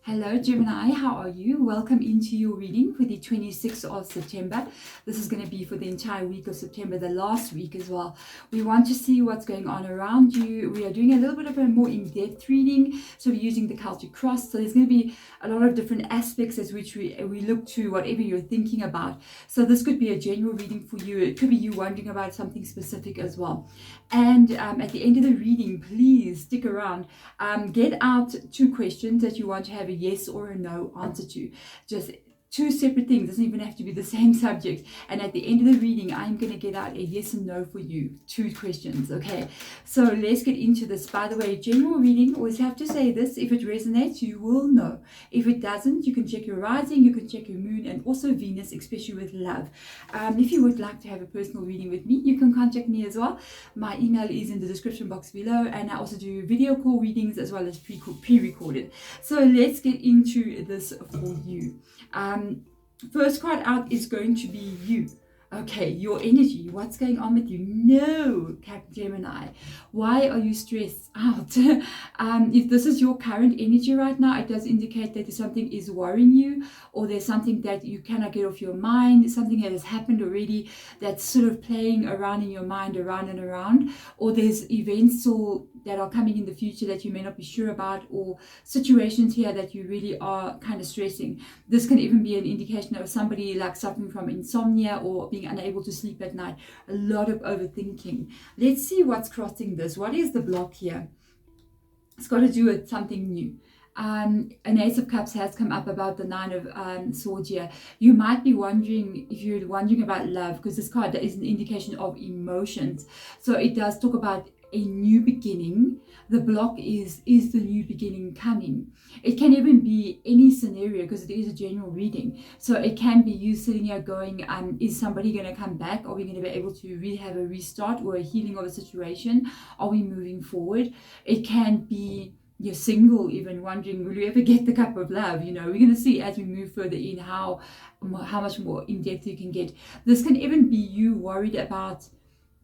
Hello Gemini, how are you? Welcome into your reading for the 26th of September. This is going to be for the entire week of September, the last week as well. We want to see what's going on around you. We are doing a little bit of a more in-depth reading, so we're using the Celtic cross. So there's going to be a lot of different aspects as which we look to whatever you're thinking about. So this could be a general reading for you. It could be you wondering about something specific as well. And at the end of the reading, please stick around. Get out 2 questions that you want to have a yes or a no answer to. Just 2 separate things. It doesn't even have to be the same subject. And at the end of the reading, I'm going to get out a yes and no for you. 2 questions. Okay. So let's get into this. By the way, general reading, always have to say this. If it resonates, you will know. If it doesn't, you can check your rising, you can check your moon, and also Venus, especially with love. If you would like to have a personal reading with me, you can contact me as well. My email is in the description box below, and I also do video call readings as well as pre-recorded. So let's get into this for you. First card out is going to be you. Okay, your energy. What's going on with you? No, Gemini. Why are you stressed out? If this is your current energy right now, it does indicate that something is worrying you, or there's something that you cannot get off your mind, something that has happened already that's sort of playing around in your mind, around and around, or there's events that are coming in the future that you may not be sure about, or situations here that you really are kind of stressing. This can even be an indication of somebody like suffering from insomnia or being unable to sleep at night. A lot of overthinking. Let's see what's crossing this. What is the block here? It's got to do with something new. An Ace of Cups has come up about the 9 of Swords here. You might be wondering, if you're wondering about love, because this card is an indication of emotions. So it does talk about a new beginning. The block is the new beginning coming? It can even be any scenario, because it is a general reading. So it can be you sitting here going, is somebody going to come back? Are we going to be able to have a restart or a healing of a situation? Are we moving forward? It can be you're single, even wondering, will you ever get the cup of love? We're going to see as we move further in how much more in depth you can get. This can even be you worried about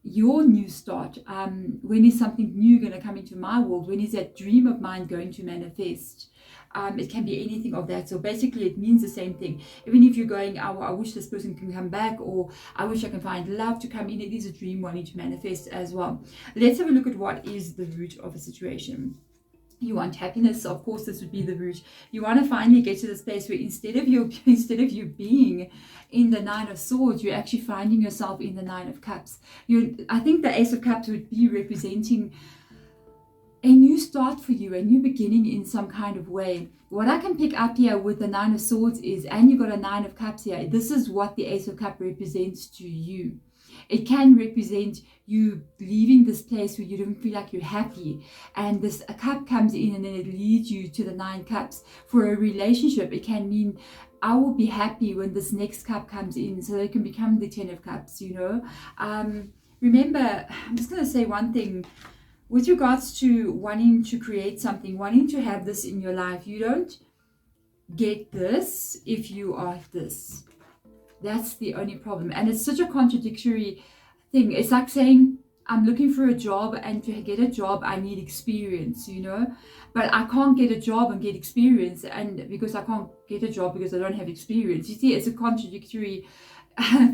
your new start. When is something new going to come into my world? When is that dream of mine going to manifest? It can be anything of that. So basically it means the same thing. Even if you're going, I wish this person can come back, or I wish I can find love to come in, it is a dream wanting to manifest as well. Let's have a look at what is the root of a situation. You want happiness, of course this would be the root. You want to finally get to this place where instead of you being in the 9 of Swords, you're actually finding yourself in the 9 of Cups. I think the Ace of Cups would be representing a new start for you, a new beginning in some kind of way. What I can pick up here with the 9 of Swords is, and you've got a 9 of Cups here, this is what the Ace of Cups represents to you. It can represent you leaving this place where you don't feel like you're happy, and a cup comes in and then it leads you to the 9 cups. For a relationship, it can mean I will be happy when this next cup comes in, so they can become the 10 of cups. Remember, I'm just going to say one thing with regards to wanting to create something, wanting to have this in your life. You don't get this if you are this. That's the only problem. And it's such a contradictory thing. It's like saying, I'm looking for a job, and to get a job, I need experience, But I can't get a job and get experience, and because I can't get a job because I don't have experience. You see, it's a contradictory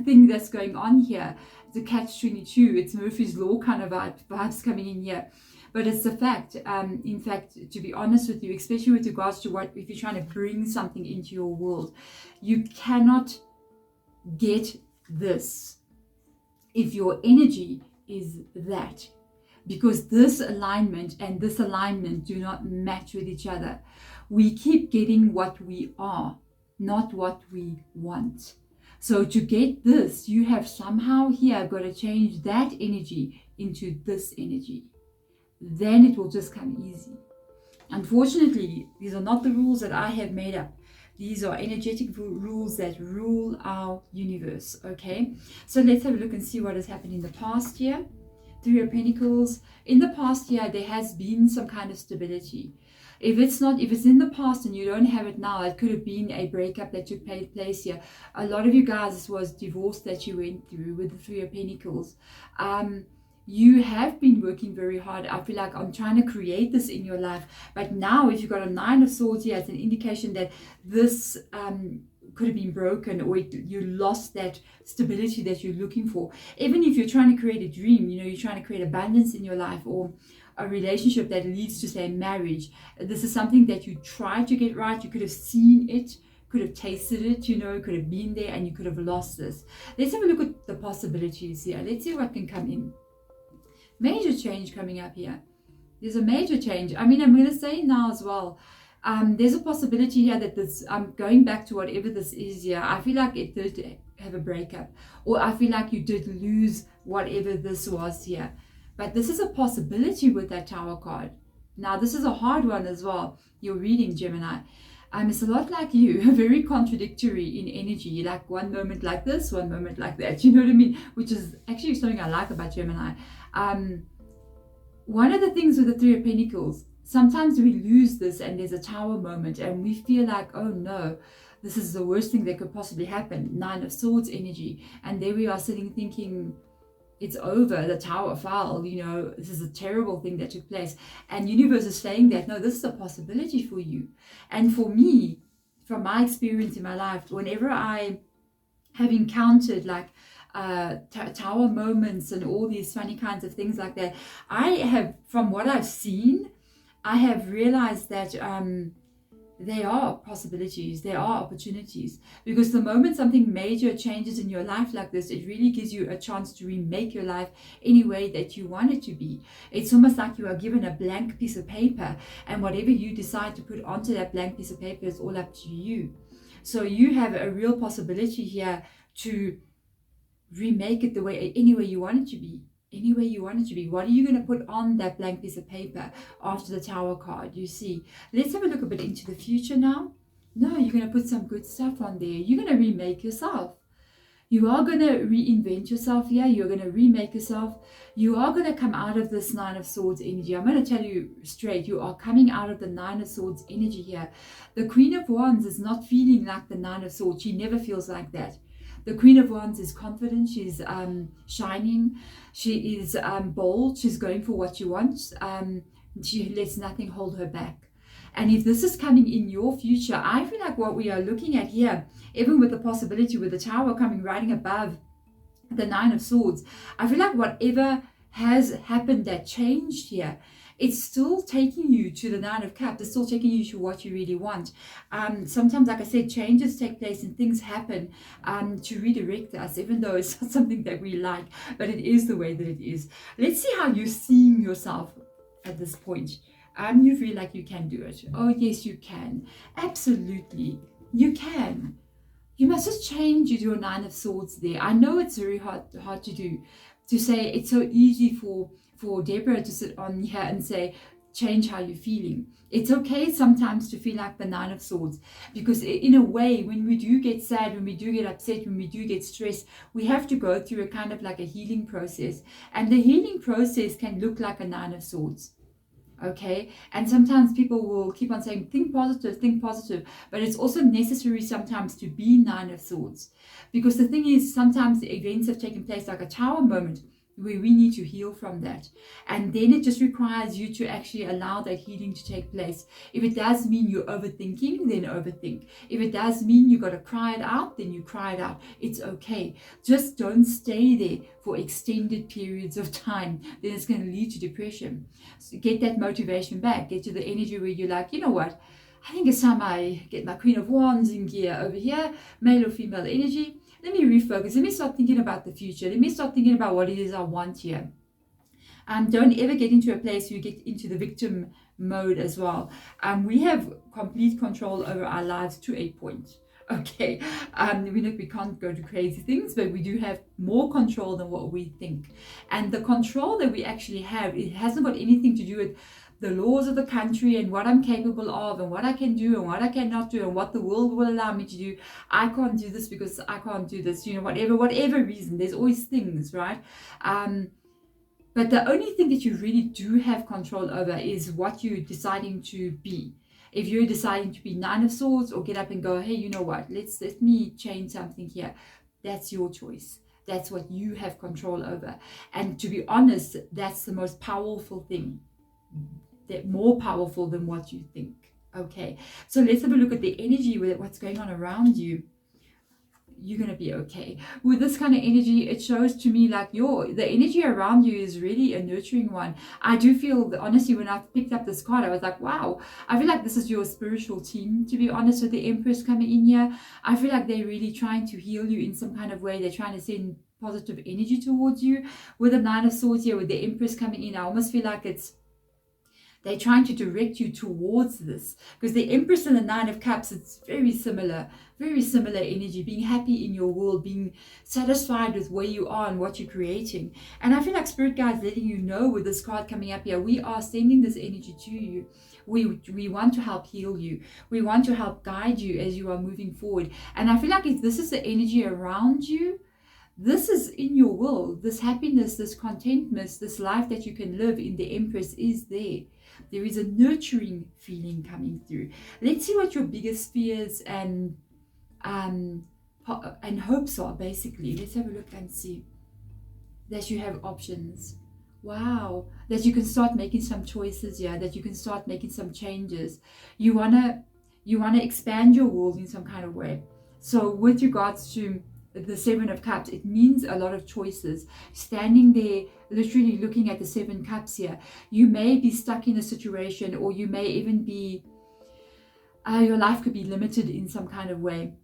thing that's going on here. It's a catch-22. It's Murphy's Law kind of vibes coming in here. But it's a fact. In fact, to be honest with you, especially with regards to if you're trying to bring something into your world, you cannot get this if your energy is that, because this alignment and this alignment do not match with each other. We keep getting what we are, not what we want. So to get this, you have somehow here got to change that energy into this energy. Then it will just come easy. Unfortunately, these are not the rules that I have made up. These are energetic rules that rule our universe, okay? So let's have a look and see what has happened in the past year. 3 of Pentacles. In the past year, there has been some kind of stability. If it's in the past and you don't have it now, it could have been a breakup that took place here. A lot of you guys, this was divorce that you went through with the 3 of Pentacles. you have been working very hard, I feel like, on trying to create this in your life. But now if you've got a 9 of Swords here, it's an indication that this could have been broken, or you lost that stability that you're looking for. Even if you're trying to create a dream, you know, you're trying to create abundance in your life, or a relationship that leads to, say, marriage. This is something that you tried to get right. You could have seen it, could have tasted it, you know, could have been there, and you could have lost this. Let's have a look at the possibilities here. Let's see what can come in. Major change coming up here. There's a major change. I mean, I'm going to say now as well, there's a possibility here that this, going back to whatever this is here, I feel like it did have a breakup, or I feel like you did lose whatever this was here. But this is a possibility with that Tower card. Now, this is a hard one as well. You're reading, Gemini. It's a lot like you, very contradictory in energy, like one moment like this, one moment like that, you know what I mean? Which is actually something I like about Gemini. One of the things with the Three of Pentacles, sometimes we lose this and there's a Tower moment and we feel like, oh no, this is the worst thing that could possibly happen. 9 of Swords energy. And there we are sitting thinking, it's over, the Tower fell, you know, this is a terrible thing that took place. And universe is saying that, no, this is a possibility for you. And for me, from my experience in my life, whenever I have encountered like Tower moments and all these funny kinds of things like that, I have, from what I've seen, I have realized that there are possibilities, there are opportunities, because the moment something major changes in your life like this, it really gives you a chance to remake your life any way that you want it to be. It's almost like you are given a blank piece of paper, and whatever you decide to put onto that blank piece of paper is all up to you. So you have a real possibility here to remake it the way, any way you want it to be. Any way you want it to be. What are you going to put on that blank piece of paper after the Tower card? You see. Let's have a look a bit into the future now. No, you're going to put some good stuff on there. You're going to remake yourself. You are going to reinvent yourself here. You're going to remake yourself. You are going to come out of this 9 of Swords energy. I'm going to tell you straight, you are coming out of the 9 of Swords energy here. The Queen of Wands is not feeling like the 9 of Swords. She never feels like that. The Queen of Wands is confident, she's shining, she is bold, she's going for what she wants, she lets nothing hold her back. And if this is coming in your future, I feel like what we are looking at here, even with the possibility with the Tower coming riding above the 9 of Swords, I feel like whatever has happened that changed here, it's still taking you to the 9 of Cups. It's still taking you to what you really want. Sometimes, like I said, changes take place and things happen to redirect us, even though it's not something that we like, but it is the way that it is. Let's see how you're seeing yourself at this point. You feel like you can do it. Oh, yes, you can. Absolutely, you can. You must just change your 9 of Swords there. I know it's very hard to do. To say it's so easy for Deborah to sit on here and say, change how you're feeling. It's okay sometimes to feel like the 9 of Swords, because in a way, when we do get sad, when we do get upset, when we do get stressed, we have to go through a kind of like a healing process. And the healing process can look like a 9 of Swords. Okay, and sometimes people will keep on saying think positive, but it's also necessary sometimes to be 9 of Swords, because the thing is, sometimes the events have taken place like a Tower moment where we need to heal from that, and then it just requires you to actually allow that healing to take place. If it does mean you're overthinking, then overthink. If it does mean you got to cry it out, then you cry it out. It's okay. Just don't stay there for extended periods of time. Then it's going to lead to depression. So get that motivation back. Get to the energy where you're like, you know what, I think it's time I get my Queen of Wands in gear over here, male or female energy. Let me refocus. Let me start thinking about the future. Let me start thinking about what it is I want here. Don't ever get into a place where you get into the victim mode as well. We have complete control over our lives to a point. Okay, we can't go to crazy things, but we do have more control than what we think. And the control that we actually have, it hasn't got anything to do with the laws of the country and what I'm capable of and what I can do and what I cannot do and what the world will allow me to do. I can't do this because I can't do this, you know, whatever reason. There's always things, right? But the only thing that you really do have control over is what you're deciding to be. If you're deciding to be 9 of Swords or get up and go, hey, you know what, let me change something here. That's your choice. That's what you have control over. And to be honest, that's the most powerful thing, that more powerful than what you think. Okay, so let's have a look at the energy with what's going on around you. You're going to be okay with this kind of energy. It shows to me like the energy around you is really a nurturing one. I do feel that, honestly, when I picked up this card, I was like, wow, I feel like this is your spiritual team, to be honest, with the Empress coming in here. I feel like they're really trying to heal you in some kind of way. They're trying to send positive energy towards you. With the Nine of Swords here, with the Empress coming in, I almost feel like they're trying to direct you towards this, because the Empress and the Nine of Cups, it's very similar energy, being happy in your world, being satisfied with where you are and what you're creating. And I feel like Spirit Guides letting you know with this card coming up here, we are sending this energy to you. We want to help heal you. We want to help guide you as you are moving forward. And I feel like if this is the energy around you, this is in your world, this happiness, this contentment, this life that you can live in the Empress is there. There is a nurturing feeling coming through. Let's see what your biggest fears and hopes are, basically. Let's have a look and see that you have options. Wow, that you can start making some choices here, that you can start making some changes. You wanna expand your world in some kind of way. So with regards to the Seven of Cups, it means a lot of choices. Standing there, literally looking at the Seven Cups here, you may be stuck in a situation, or you may even be, your life could be limited in some kind of way.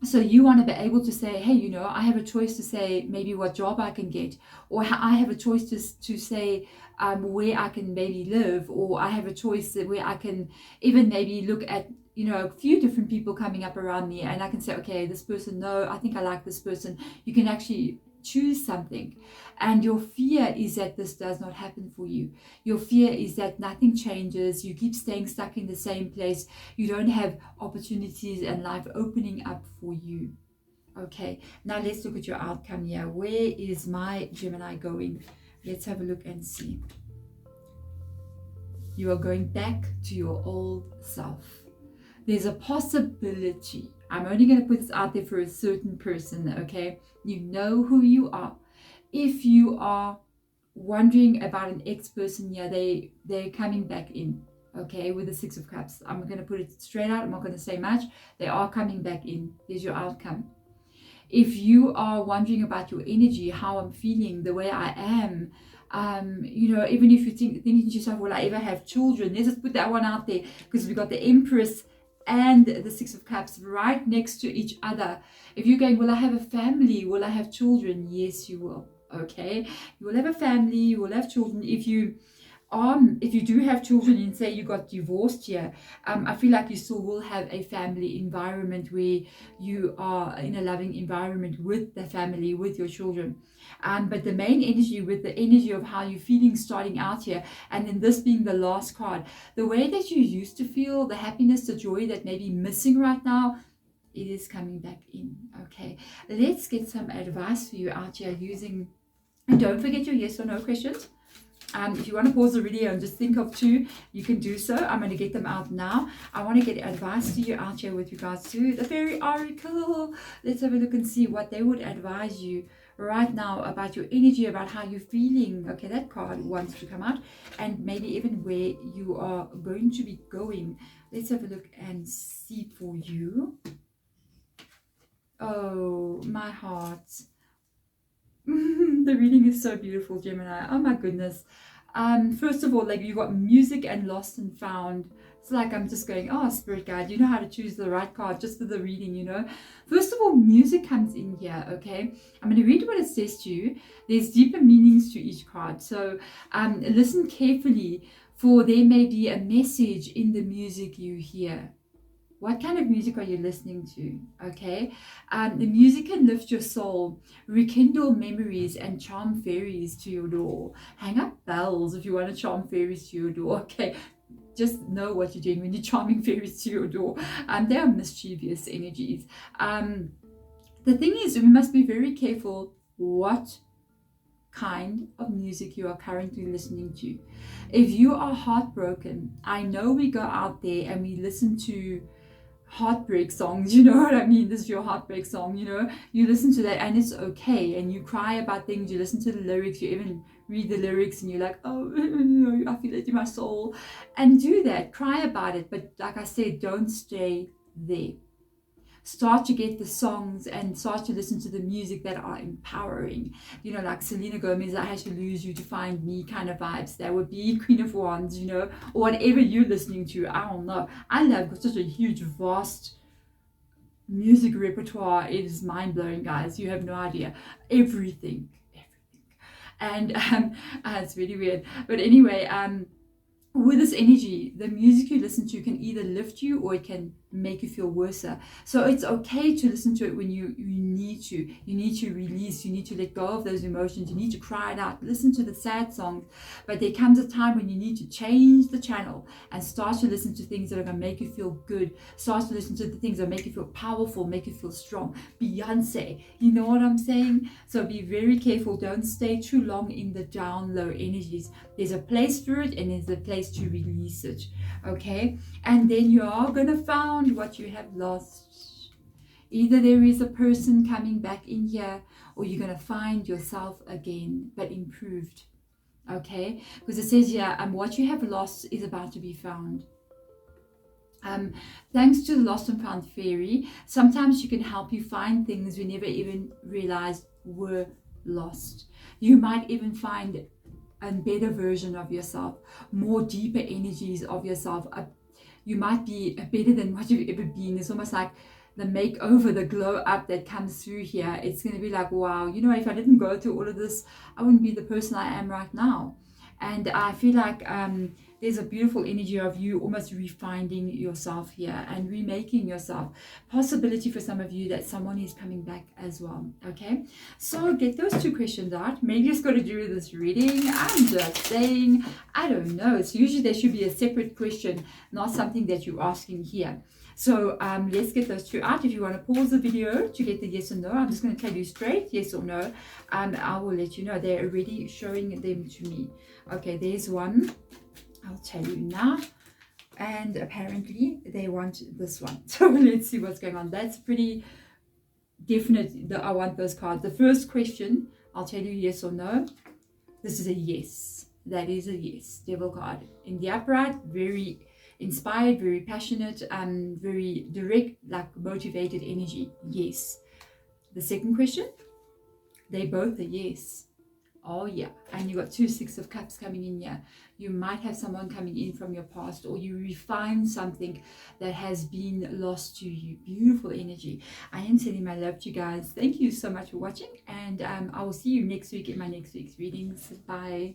So you want to be able to say, hey, I have a choice to say maybe what job I can get, or I have a choice to say where I can maybe live, or I have a choice where I can even maybe look at a few different people coming up around me, and I can say, okay, this person, no, I think I like this person. You can actually choose something. And your fear is that this does not happen for you. Your fear is that nothing changes. You keep staying stuck in the same place. You don't have opportunities and life opening up for you. Okay, now let's look at your outcome here. Where is my Gemini going? Let's have a look and see. You are going back to your old self. There's a possibility. I'm only going to put this out there for a certain person, okay? You know who you are. If you are wondering about an ex-person here, they're coming back in, okay, with the Six of Cups. I'm going to put it straight out. I'm not going to say much. They are coming back in. There's your outcome. If you are wondering about your energy, how I'm feeling, the way I am, even if you're thinking to yourself, will I ever have children? Let's just put that one out there, because we've got the Empress and the Six of Cups right next to each other. If you're going, will I have a family? Will I have children? Yes, you will. Okay, you will have a family, you will have children. If you do have children and say you got divorced here, I feel like you still will have a family environment where you are in a loving environment with the family, with your children. But the main energy, with the energy of how you're feeling starting out here, and then this being the last card, the way that you used to feel, the happiness, the joy that may be missing right now, it is coming back in. Okay, let's get some advice for you out here using, and don't forget your yes or no questions. If you want to pause the video and just think of two, you can do so. I'm going to get them out now. I want to get advice to you out here with regards to the Fairy Oracle. Let's have a look and see what they would advise you right now about your energy, about how you're feeling. Okay, that card wants to come out, and maybe even where you are going to be going. Let's have a look and see for you. Oh, my heart. The reading is so beautiful, Gemini. Oh my goodness. First of all, like, you got music and lost and found. It's like I'm just going, oh, Spirit Guide, you know how to choose the right card just for the reading, First of all, music comes in here, okay? I'm going to read what it says to you. There's deeper meanings to each card. So listen carefully, for there may be a message in the music you hear. What kind of music are you listening to? Okay, the music can lift your soul, rekindle memories, and charm fairies to your door. Hang up bells if you want to charm fairies to your door. Okay, just know what you're doing when you're charming fairies to your door. They are mischievous energies. The thing is, we must be very careful what kind of music you are currently listening to. If you are heartbroken, I know we go out there and we listen to heartbreak songs, you know what I mean? This is your heartbreak song, you know. You listen to that and it's okay, and you cry about things, you listen to the lyrics, you even read the lyrics and you're like, oh, I feel it in my soul. And do that, cry about it, but like I said, don't stay there. Start to get the songs and start to listen to the music that are empowering. You know, like Selena Gomez, I had to lose you to find me kind of vibes. That would be Queen of Wands, you know, or whatever you're listening to. I don't know. I love such a huge, vast music repertoire. It is mind-blowing, guys. You have no idea. Everything. And it's really weird. But anyway, with this energy, the music you listen to can either lift you or it can make you feel worse. So it's okay to listen to it when you need to. You need to release, you need to let go of those emotions, you need to cry it out. Listen to the sad songs. But there comes a time when you need to change the channel and start to listen to things that are going to make you feel good. Start to listen to the things that make you feel powerful, make you feel strong. Beyonce, you know what I'm saying? So be very careful. Don't stay too long in the down low energies. There's a place for it and there's a place to release it. Okay? And then you are going to find what you have lost. Either there is a person coming back in here, or you're going to find yourself again, but improved. Okay? Because it says here, what you have lost is about to be found. Thanks to the Lost and Found Fairy, sometimes she can help you find things you never even realized were lost. You might even find a better version of yourself, more deeper energies of yourself. You might be better than what you've ever been. It's almost like the makeover, the glow up that comes through here. It's going to be like, wow, you know, if I didn't go through all of this, I wouldn't be the person I am right now. And I feel like there's a beautiful energy of you almost refining yourself here and remaking yourself. Possibility for some of you that someone is coming back as well. Okay, so get those two questions out. Maybe it's got to do with this reading. I'm just saying, I don't know. It's usually there should be a separate question, not something that you're asking here. So let's get those two out. If you want to pause the video to get the yes or no, I'm just going to tell you straight, yes or no. I will let you know. They're already showing them to me. Okay, there's one. I'll tell you now. And apparently they want this one. So let's see what's going on. That's pretty definite that I want those cards. The first question, I'll tell you yes or no. This is a yes. That is a yes. Devil card. In the upright, very inspired, very passionate, very direct, like motivated energy. Yes. The second question, they both are yes. Oh yeah. And you got 2 6 of Cups coming in here. You might have someone coming in from your past, or you refine something that has been lost to you. Beautiful energy. I am sending my love to you guys. Thank you so much for watching, and I will see you next week in my next week's readings. Bye.